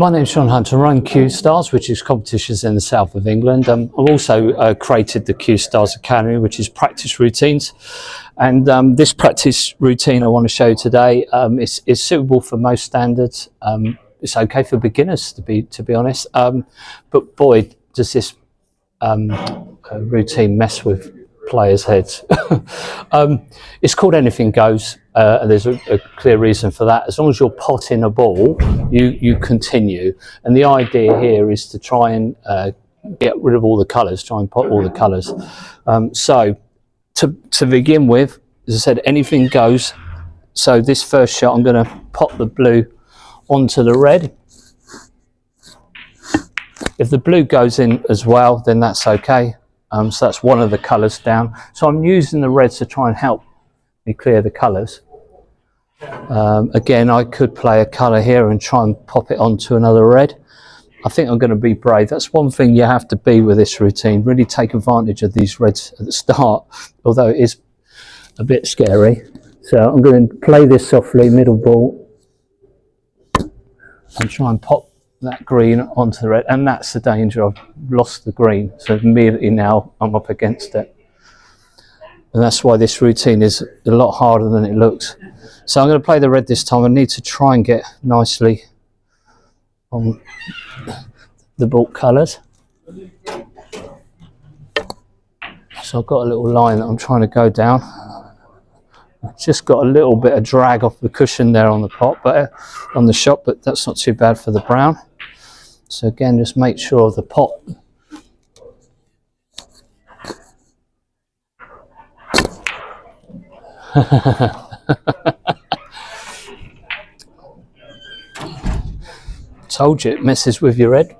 My name's Sean Hunter. I run Cuestars, which is competitions in the south of England. I've also created the Cuestars Academy, which is practice routines. And this practice routine I want to show you today is suitable for most standards. It's okay for beginners, to be honest. But boy, does this routine mess with players' heads. It's called Anything Goes. There's a clear reason for that. As long as you're potting a ball, you continue. And the idea here is to try and get rid of all the colours, try and pot all the colours. So to begin with, as I said, anything goes. So this first shot, I'm going to pot the blue onto the red. If the blue goes in as well, then that's okay. So that's one of the colours down. So I'm using the reds to try and help me clear the colours. Again, I could play a colour here and try and pop it onto another red. I think I'm going to be brave. That's one thing you have to be with this routine. Really take advantage of these reds at the start, although it is a bit scary. So I'm going to play this softly, middle ball, and try and pop that green onto the red, and that's the danger. I've lost the green, so immediately now I'm up against it, and that's why this routine is a lot harder than it looks. So I'm going to play the red this time. I need to try and get nicely on the baulk colours. So I've got a little line that I'm trying to go down. I've just got a little bit of drag off the cushion there on the pot, but on the shot, but that's not too bad for the brown. So again, just make sure the pot told you it messes with your head.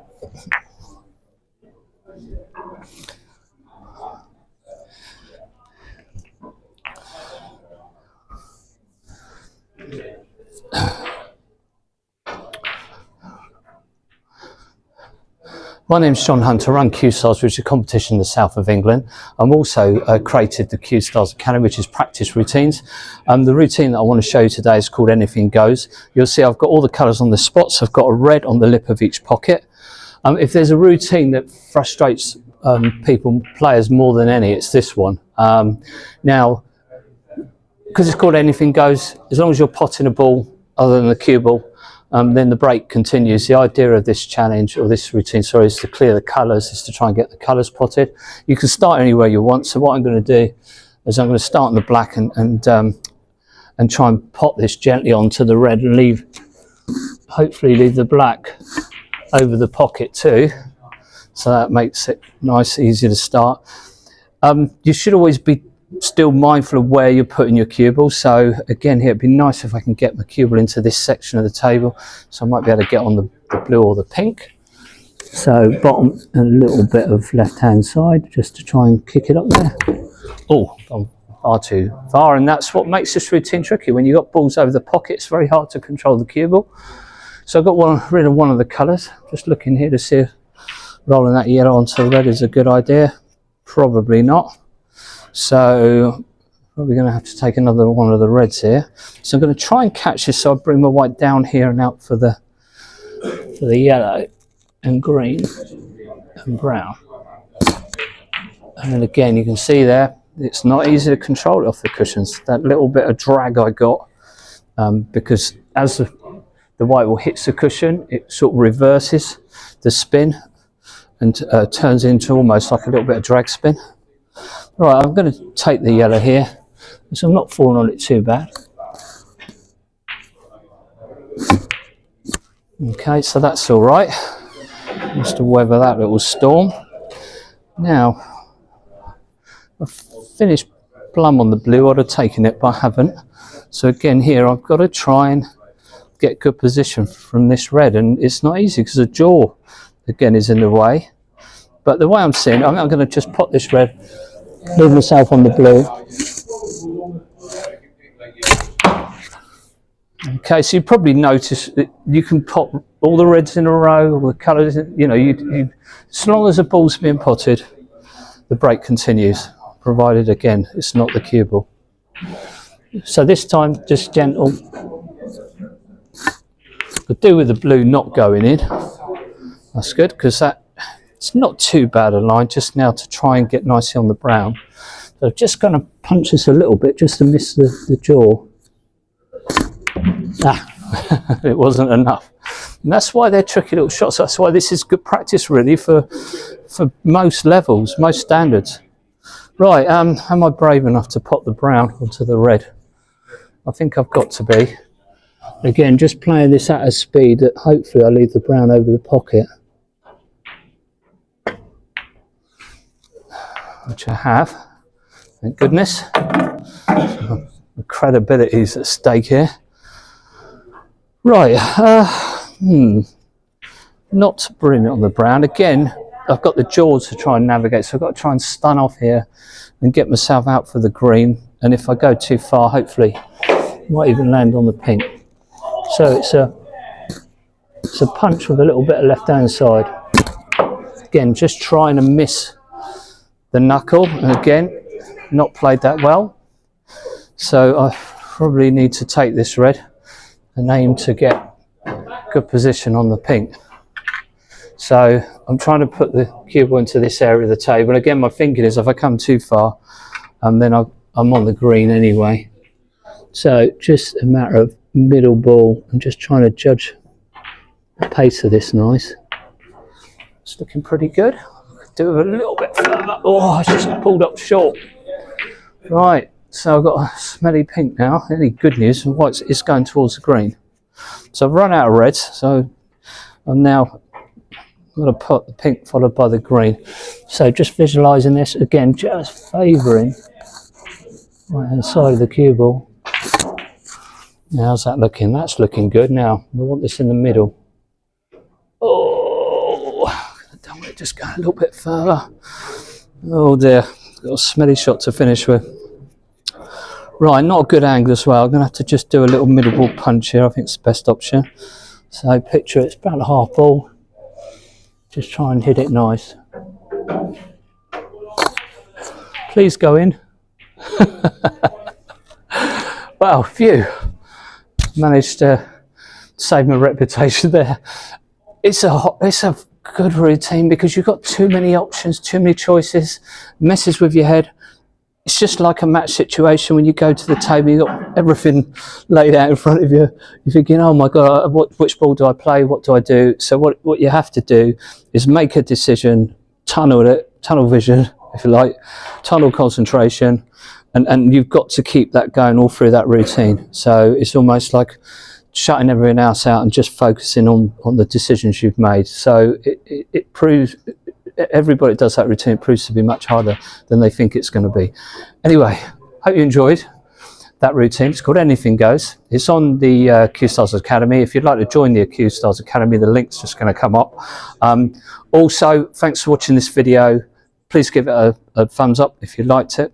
My name's Sean Hunter. I run Cuestars, which is a competition in the south of England. I'm also created the Cuestars Academy, which is practice routines. The routine that I want to show you today is called Anything Goes. You'll see I've got all the colours on the spots. I've got a red on the lip of each pocket. If there's a routine that frustrates players more than any, it's this one. Now, because it's called Anything Goes, as long as you're potting a ball other than the cue ball, then the break continues. The idea of this challenge, or this routine, sorry, is to clear the colours, is to try and get the colours potted. You can start anywhere you want. So what I'm going to do is I'm going to start on the black and try and pot this gently onto the red and hopefully leave the black over the pocket too. So that makes it nice, easy to start. You should always be still mindful of where you're putting your cue ball. So again, here it'd be nice if I can get my cue ball into this section of the table, so I might be able to get on the blue or the pink. So bottom and a little bit of left hand side just to try and kick it up there. Oh, I'm far too far, and that's what makes this routine tricky. When you've got balls over the pocket, it's very hard to control the cue ball. So I've got rid of one of the colours. Just looking here to see if rolling that yellow onto the red is a good idea. Probably not. So we're going to have to take another one of the reds here. So I'm going to try and catch this. So I bring my white down here and out for the yellow and green and brown. And then again, you can see there, it's not easy to control it off the cushions. That little bit of drag I got, because as the white ball hits the cushion, it sort of reverses the spin and turns into almost like a little bit of drag spin. Right, I'm going to take the yellow here, so I'm not falling on it too bad. Okay, so that's all right. Just to weather that little storm. Now, I've finished plumb on the blue. I'd have taken it, but I haven't. So again, here I've got to try and get good position from this red, and it's not easy because the jaw again is in the way. But the way I'm seeing it, I'm going to just pot this red, leave myself on the blue. Okay, so you probably notice that you can pot all the reds in a row, all the colours, you know, as long as the ball's being potted, the break continues, provided again it's not the cue ball. So this time, just gentle. Could do with the blue not going in. That's good, because it's not too bad a line just now to try and get nicely on the brown. So I'm just going to punch this a little bit just to miss the jaw. It wasn't enough. And that's why they're tricky little shots. That's why this is good practice really for most levels, most standards. Right, am I brave enough to pop the brown onto the red? I think I've got to be. Again, just playing this at a speed that hopefully I'll leave the brown over the pocket. Which I have, thank goodness. The credibility is at stake here. Right, not brilliant on the brown. Again, I've got the jaws to try and navigate, so I've got to try and stun off here and get myself out for the green. And if I go too far, hopefully I might even land on the pink. So it's a punch with a little bit of left hand side. Again, just trying to miss the knuckle, and again, not played that well. So I probably need to take this red and aim to get good position on the pink. So I'm trying to put the cue ball into this area of the table. Again, my thinking is if I come too far, then I'm on the green anyway. So just a matter of middle ball. I'm just trying to judge the pace of this nice. It's looking pretty good. Do it a little bit further. Oh, I just pulled up short. Right, so I've got a smelly pink now. Any good news? White is going towards the green. So I've run out of reds, so I'm now going to put the pink followed by the green. So just visualising this again, just favouring right hand side of the cue ball. How's that looking? That's looking good. Now I want this in the middle. Oh, I don't want it just going a little bit further. Oh dear, got a smelly shot to finish with. Right, not a good angle as well. I'm going to have to just do a little middle ball punch here. I think it's the best option. So picture it's about a half ball. Just try and hit it nice. Please go in. Well, phew. Managed to save my reputation there. It's a good routine because you've got too many options, too many choices, messes with your head. It's just like a match situation when you go to the table, you've got everything laid out in front of you. You're thinking, oh my God, which ball do I play? What do I do? So what you have to do is make a decision, tunnel vision, if you like, tunnel concentration, and you've got to keep that going all through that routine. So it's almost like shutting everything else out and just focusing on the decisions you've made. So it proves, everybody does that routine, it proves to be much harder than they think it's going to be. Anyway, hope you enjoyed that routine. It's called Anything Goes. It's on the Cuestars Academy. If you'd like to join the Cuestars Academy, the link's just going to come up. Also, thanks for watching this video. Please give it a thumbs up if you liked it.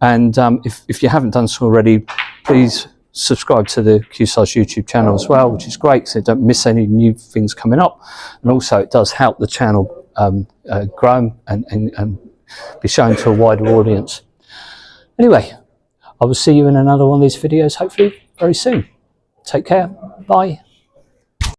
And if you haven't done so already, please subscribe to the Cuestars YouTube channel as well, which is great so you don't miss any new things coming up. And also it does help the channel grow and be shown to a wider audience. Anyway, I will see you in another one of these videos hopefully very soon. Take care. Bye.